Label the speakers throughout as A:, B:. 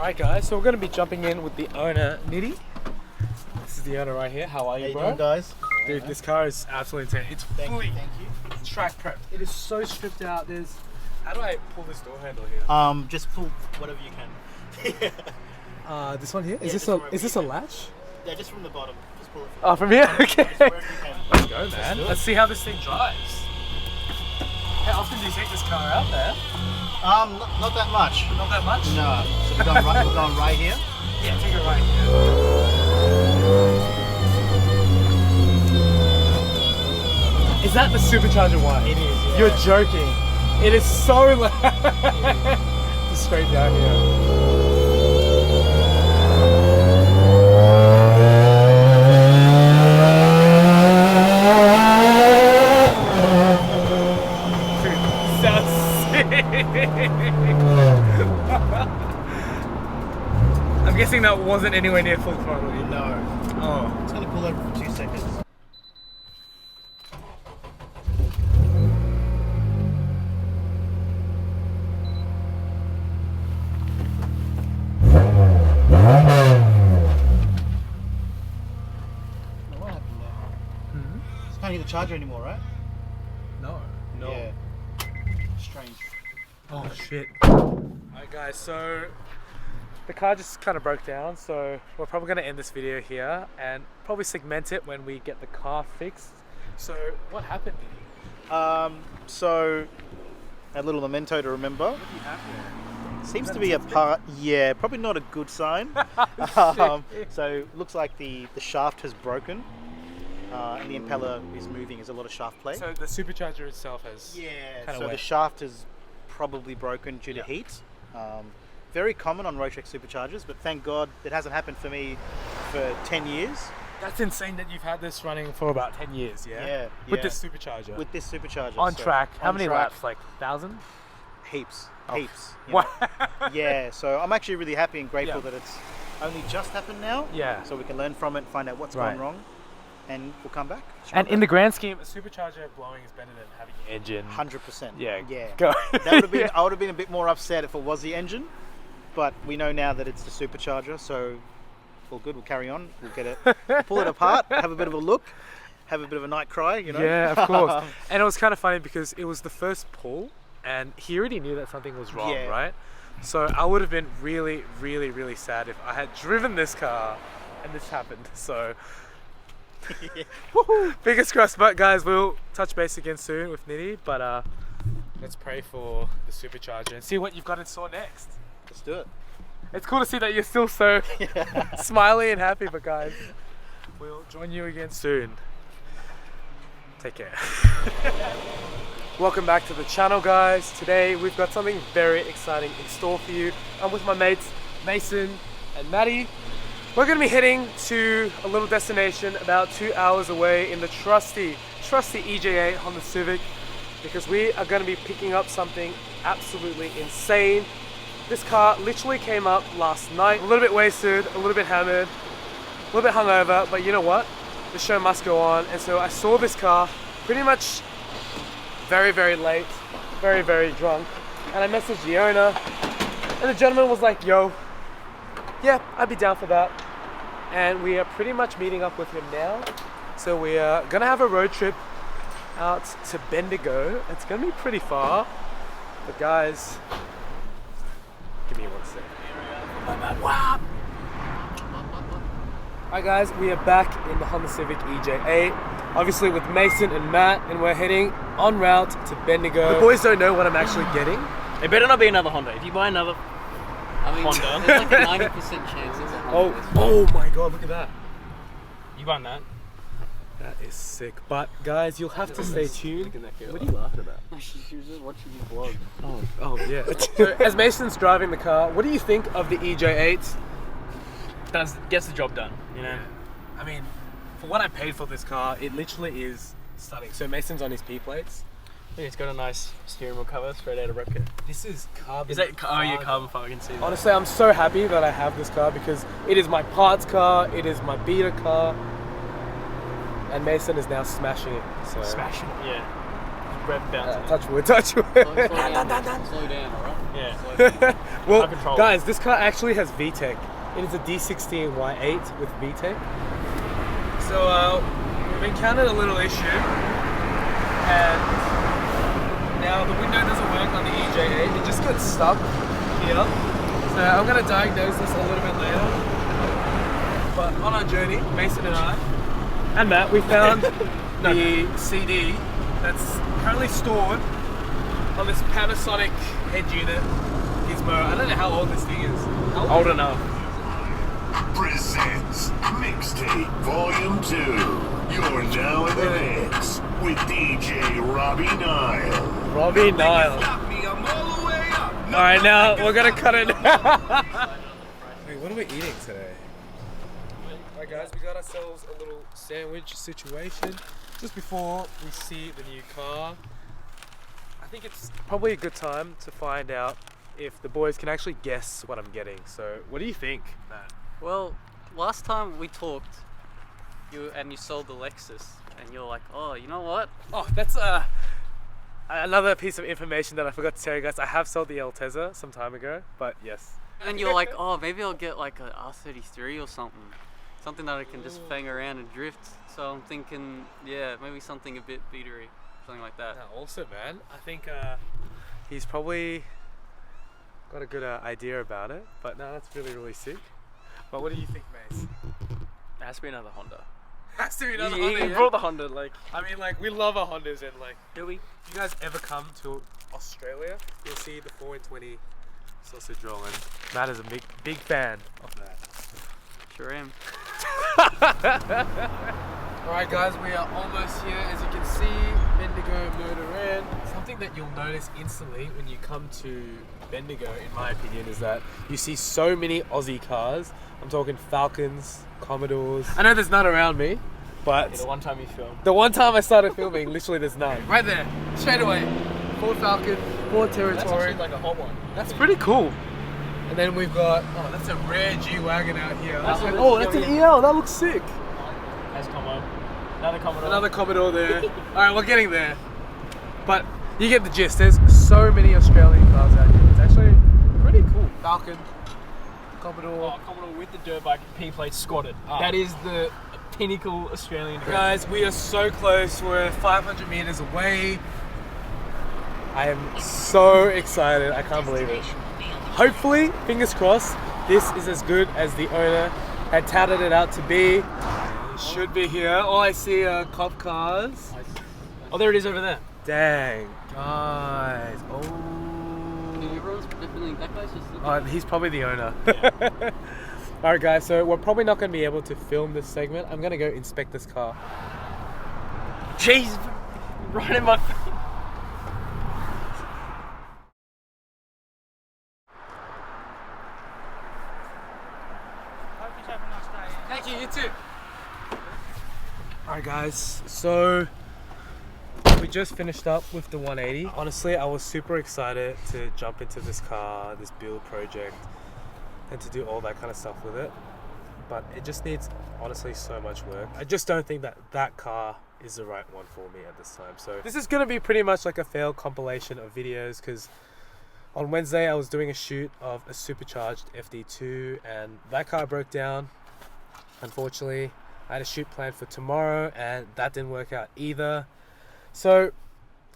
A: Alright guys, so we're going to be jumping in with the owner, Nitty. This is the owner right here. How are you,
B: How you
A: bro?
B: doing, guys?
A: Dude, this car is absolutely insane. It's fully
B: Thank you.
A: track prepped. It is so stripped out. There's... How do I pull this door handle here?
B: Just pull whatever you can.
A: This one here? Is
B: Yeah,
A: this
B: just
A: a
B: from
A: is this a latch?
B: Yeah, just from the bottom. Just pull it.
A: Oh, from here? Okay.
B: Just wherever you can.
A: Let's go, man. Let's see how this thing drives. How often do you take this car out there?
B: Not that much.
A: Not that much?
B: No. So we're going right here.
A: Yeah, take it right here. Is that the supercharger one?
B: It is, yeah.
A: You're joking. It is so loud. Just straight down here. Dude, sounds sick. I'm guessing that wasn't anywhere near full throttle.
B: No.
A: Oh.
B: It's gonna pull over for 2 seconds. What happened there? It's can't hear the charger anymore, right?
A: No. No.
B: Yeah. Strange.
A: Oh shit. Alright guys, so the car just kind of broke down, so we're probably going to end this video here and probably segment it when we get the car fixed. So what happened, Nitty?
B: So a little memento to remember.
A: What do you have here?
B: Seems to be a part. Yeah, probably not a good sign. So looks like the shaft has broken, and the impeller is moving. There's a lot of shaft play.
A: So the supercharger itself has...
B: Yeah,
A: kinda
B: so
A: wet.
B: the shaft is probably broken due to
A: Yeah.
B: heat. Very common on Roadcheck superchargers, but thank God it hasn't happened for me for 10 years.
A: That's insane that you've had this running for about 10 years, yeah?
B: Yeah,
A: With
B: yeah.
A: this supercharger?
B: With this supercharger.
A: on
B: so
A: track. How
B: on
A: many
B: track,
A: laps? Like 1,000?
B: Heaps.
A: Oh.
B: Heaps. you know.
A: Wow.
B: Yeah, so I'm actually really happy and grateful
A: Yeah.
B: that it's only just happened now.
A: Yeah.
B: So we can learn from it, find out what's
A: Right.
B: gone wrong, and we'll come back.
A: And in the grand scheme, a supercharger blowing is better than having your engine.
B: 100%.
A: Yeah.
B: Yeah.
A: Go.
B: That would have been. I would have been a bit more upset if it was the engine, but we know now that it's the supercharger, so all good. We'll carry on. We'll get it, we'll pull it apart, have a bit of a look, have a bit of a night cry. You know.
A: Yeah, of course. And it was kind of funny because it was the first pull, and he already knew that something was wrong,
B: Yeah.
A: right? So I would have been really, really, really sad if I had driven this car and this happened. So fingers crossed. But guys, we'll touch base again soon with Nitty. But let's pray for the supercharger and see what you've got in store next.
B: Let's do it.
A: It's cool to see that you're still so smiley and happy. But guys, we'll join you again soon. Take care. Welcome back to the channel, guys. Today we've got something very exciting in store for you. I'm with my mates Mason and Maddie. We're going to be heading to a little destination about 2 hours away in the trusty EJ8 Honda Civic, because we are going to be picking up something absolutely insane. This car literally came up last night, a little bit wasted, a little bit hammered, a little bit hungover, but you know what? The show must go on. And so I saw this car pretty much very, very late, very, very drunk, and I messaged the owner, and the gentleman was like, yo, yeah, I'd be down for that. And we are pretty much meeting up with him now. So we are gonna have a road trip out to Bendigo. It's gonna be pretty far, but guys, give me 1 second. Wow. Alright guys, we are back in the Honda Civic EJ8, obviously with Mason and Matt, and we're heading en route to Bendigo. The boys don't know what I'm actually getting.
C: It better not be another Honda. If you buy another Honda,
D: There's like a 90% chance it's a Honda.
A: Oh my god, look at that.
C: you buy that.
A: That is sick. But guys, you'll have to stay tuned.
C: What are you laughing about?
D: She was just watching you vlog.
A: Oh yeah. So as Mason's driving the car, what do you think of the EJ8?
C: Gets the job done, you know.
A: I mean, for what I paid for this car, it literally is stunning. So Mason's on his P plates.
C: Yeah, it's got a nice steering wheel cover straight out of Repco.
A: This is carbon.
C: Is that? Oh yeah,
A: fiber.
C: carbon fiber. I can see that.
A: Honestly, I'm so happy that I have this car because it is my parts car, it is my beta car, and Mason is now smashing it. So.
C: Smashing. Yeah. Rev bouncing.
A: Touch wood, touch wood.
D: Slow down, alright?
C: Yeah.
A: Well,
C: High control.
A: guys, this car actually has VTEC. It is a D16 Y8 with VTEC. So we've encountered a little issue, and now the window doesn't work on the EJ8. It just got stuck here. So I'm gonna diagnose this a little bit later. But on our journey, Mason and I and Matt, we found the CD that's currently stored on this Panasonic head unit gizmo. I don't know how old this thing is.
C: Old enough.
E: Presents Mixtape Volume 2. You're now in the mix with DJ Robbie Nile.
A: Robbie Nile. Alright, now we're gonna cut it. Wait, what are we eating today? Alright guys, we got ourselves a little sandwich situation just before we see the new car. I think it's probably a good time to find out if the boys can actually guess what I'm getting. So what do you think, Matt?
D: Well, last time we talked, you sold the Lexus, and you're like, oh, you know what?
A: Oh, that's another piece of information that I forgot to tell you guys. I have sold the Altezza some time ago, but yes.
D: And you're like, oh, maybe I'll get like a R33 or something. Something that I can just fang around and drift. So I'm thinking, yeah, maybe something a bit beatery. Something like that.
A: Now, also, man, I think he's probably got a good idea about it. But no, that's really, really sick. But what do you think, Mace?
C: It has to be another Honda.
A: Has to be another
C: You
A: Honda. Yeah?
C: brought the Honda, like.
A: I mean, like, we love our Hondas, and like,
C: Do we?
A: if you guys ever come to Australia, you'll see the 420 sausage roll, and Matt is a big fan of that.
D: Sure am.
A: Alright guys, we are almost here. As you can see, Bendigo Murder Inn. Something that you'll notice instantly when you come to Bendigo, in my opinion, is that you see so many Aussie cars. I'm talking Falcons, Commodores. I know there's none around me, but
C: Yeah, the one time you filmed.
A: the one time I started filming, literally there's none. Right there, straight away. Ford Falcon, Ford
C: That's
A: Territory.
C: actually like a hot one.
A: That's pretty cool. And then we've got, oh, that's a rare G-Wagon out here.
C: That's a-
A: Oh, that's an EL, that looks sick.
C: Has Combo. Another Commodore.
A: Another Commodore there. Alright, we're getting there. But you get the gist. There's so many Australian cars out here. It's actually pretty cool. Falcon, Commodore.
C: Oh, Commodore with the dirt bike P-plate squatted. That is the pinnacle Australian.
A: Guys, we are so close. We're 500 meters away. I am so excited. I can't believe it. Hopefully, fingers crossed, this is as good as the owner had touted it out to be. It should be here. All I see are cop cars.
C: Oh, there it is over there.
A: Dang, guys. Oh.
D: Everyone's definitely, that guy's just looking.
A: Oh, he's probably the owner. Alright guys, so we're probably not going to be able to film this segment. I'm going to go inspect this car.
C: Jeez, right in my face.
A: Thank you, you too. Alright guys, so we just finished up with the 180. Honestly, I was super excited to jump into this car, this build project, and to do all that kind of stuff with it. But it just needs, honestly, so much work. I just don't think that that car is the right one for me at this time. So this is going to be pretty much like a failed compilation of videos, because on Wednesday I was doing a shoot of a supercharged FD2 and that car broke down. Unfortunately, I had a shoot planned for tomorrow and that didn't work out either. So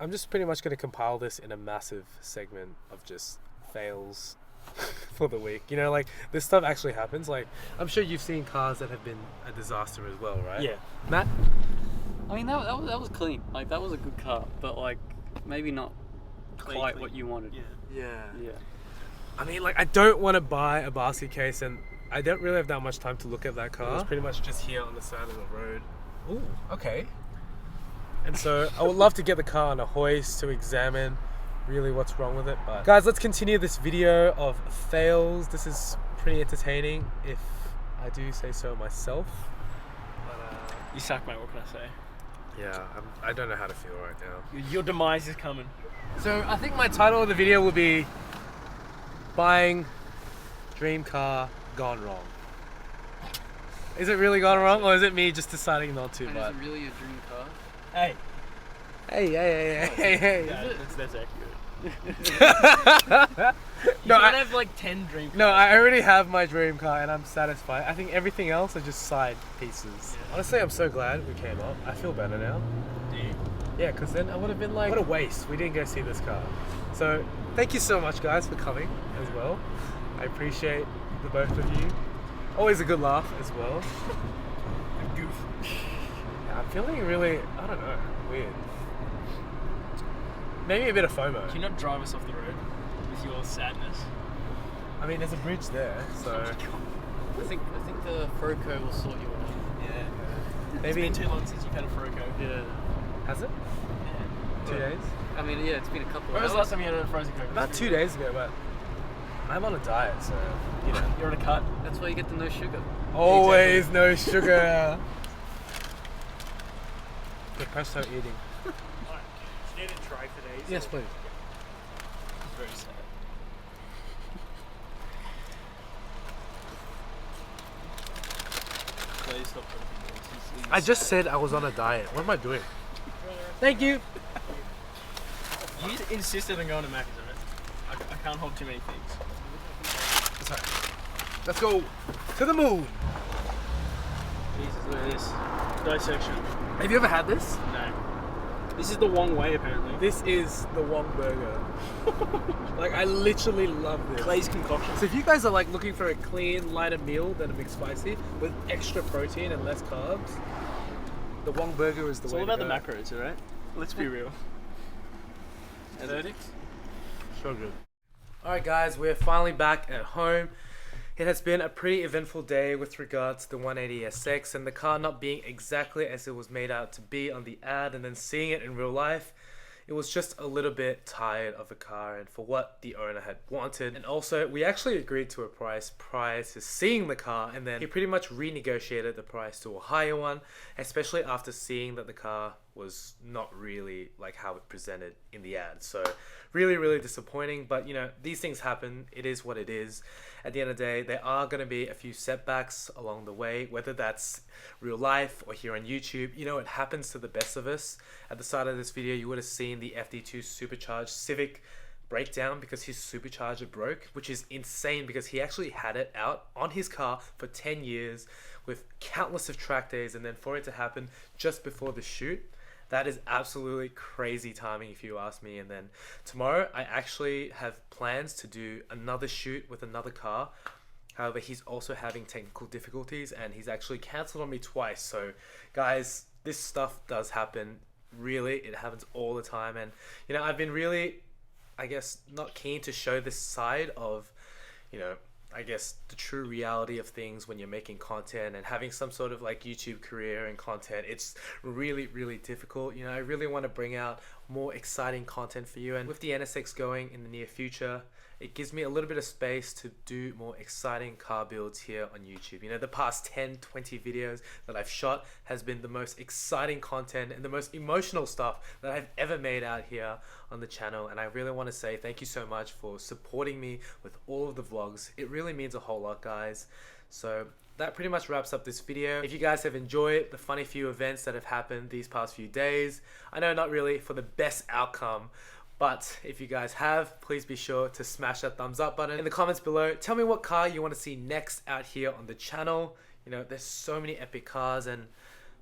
A: I'm just pretty much going to compile this in a massive segment of just fails for the week. You know, like, this stuff actually happens. Like, I'm sure you've seen cars that have been a disaster as well, right?
C: Yeah.
A: Matt?
D: I mean, that was clean. Like, that was a good car, but like, maybe not quite
C: Clean.
D: what you wanted.
A: Yeah.
D: Yeah.
A: I mean, like, I don't want to buy a basket case, and I don't really have that much time to look at that car. It's pretty much just here on the side of the road. Ooh, okay. And so I would love to get the car on a hoist to examine really what's wrong with it. But guys, let's continue this video of fails. This is pretty entertaining, if I do say so myself. But,
C: You suck, mate. What can I say?
A: yeah, I don't know how to feel right now.
C: Your demise is coming.
A: So I think my title of the video will be Buying Dream Car Gone Wrong. Is it really gone wrong, or is it me just deciding not to?
D: And
A: But
D: is it really a dream car?
C: Hey.
A: hey.
C: Yeah, that's accurate. You
A: No,
C: can't
A: I-
C: have like 10 dream cars.
A: No, I already have my dream car and I'm satisfied. I think everything else are just side pieces. Honestly, I'm so glad we came up. I feel better now.
C: Do you?
A: Yeah, because then I would have been like, what a waste. We didn't go see this car. So thank you so much, guys, for coming as well. I appreciate the both of you. Always a good laugh as well.
C: A goof.
A: Yeah, I'm feeling really, I don't know, weird. Maybe a bit of FOMO.
C: Can you not drive us off the road with your sadness?
A: I mean, there's a bridge there, so
D: I think the Froco will sort you out.
C: Yeah.
A: maybe.
C: It's been too long since you've had a Froco.
D: Yeah.
A: Has it?
C: Yeah.
A: 2 days?
D: I mean, yeah, it's been a couple
C: When was
D: of
C: the last time you had a frozen Coke?
A: About 2 days ago, but I'm on a diet, so you know.
C: You're on a cut.
D: That's why you get the no sugar.
A: Always no sugar. Good presto eating.
B: Need a try for these?
A: Yes, please.
C: It's very sad. Please stop talking to us.
A: I just said I was on a diet. What am I doing? Thank you.
C: You insisted on going to Macca's, right? I can't hold too many things.
A: Sorry. Let's go to the moon.
C: Jesus, look at this. Dissection.
A: Have you ever had this?
C: No. This is the Wong way, apparently.
A: This is the Wong burger. Like, I literally love this.
C: Clay's concoction.
A: So if you guys are like looking for a clean, lighter meal than a McSpicy with extra protein and less carbs, the Wong burger is the
C: It's
A: way
C: all
A: to
C: about the
A: go.
C: macros, alright? Let's be real.
D: Verdict?
A: So good. Alright guys, we're finally back at home. It has been a pretty eventful day with regards to the 180SX and the car not being exactly as it was made out to be on the ad, and then seeing it in real life. It was just a little bit tired of a car and for what the owner had wanted. And also, we actually agreed to a price prior to seeing the car, and then he pretty much renegotiated the price to a higher one, especially after seeing that the car was not really like how it presented in the ad. So really, really disappointing, but you know, these things happen. It is what it is. At the end of the day, there are going to be a few setbacks along the way, whether that's real life or here on YouTube. You know, it happens to the best of us. At the start of this video, you would have seen the FD2 supercharged Civic breakdown because his supercharger broke, which is insane because he actually had it out on his car for 10 years with countless of track days, and then for it to happen just before the shoot, that is absolutely crazy timing if you ask me. And then tomorrow I actually have plans to do another shoot with another car. However, he's also having technical difficulties and he's actually cancelled on me twice. So guys, this stuff does happen. Really, it happens all the time. And you know, I've been really, I guess, not keen to show this side of, you know, I guess the true reality of things when you're making content and having some sort of like YouTube career and content. It's really, really difficult. You know, I really want to bring out more exciting content for you, and with the NSX going in the near future, it gives me a little bit of space to do more exciting car builds here on YouTube. You know, the past 10, 20 videos that I've shot has been the most exciting content and the most emotional stuff that I've ever made out here on the channel. And I really want to say thank you so much for supporting me with all of the vlogs. It really means a whole lot, guys. So that pretty much wraps up this video. If you guys have enjoyed the funny few events that have happened these past few days, I know not really for the best outcome, but if you guys have, please be sure to smash that thumbs up button. In the comments below, tell me what car you want to see next out here on the channel. You know, there's so many epic cars and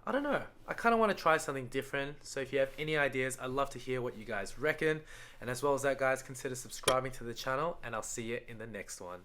A: I don't know, I kind of want to try something different. So if you have any ideas, I'd love to hear what you guys reckon. And as well as that, guys, consider subscribing to the channel and I'll see you in the next one.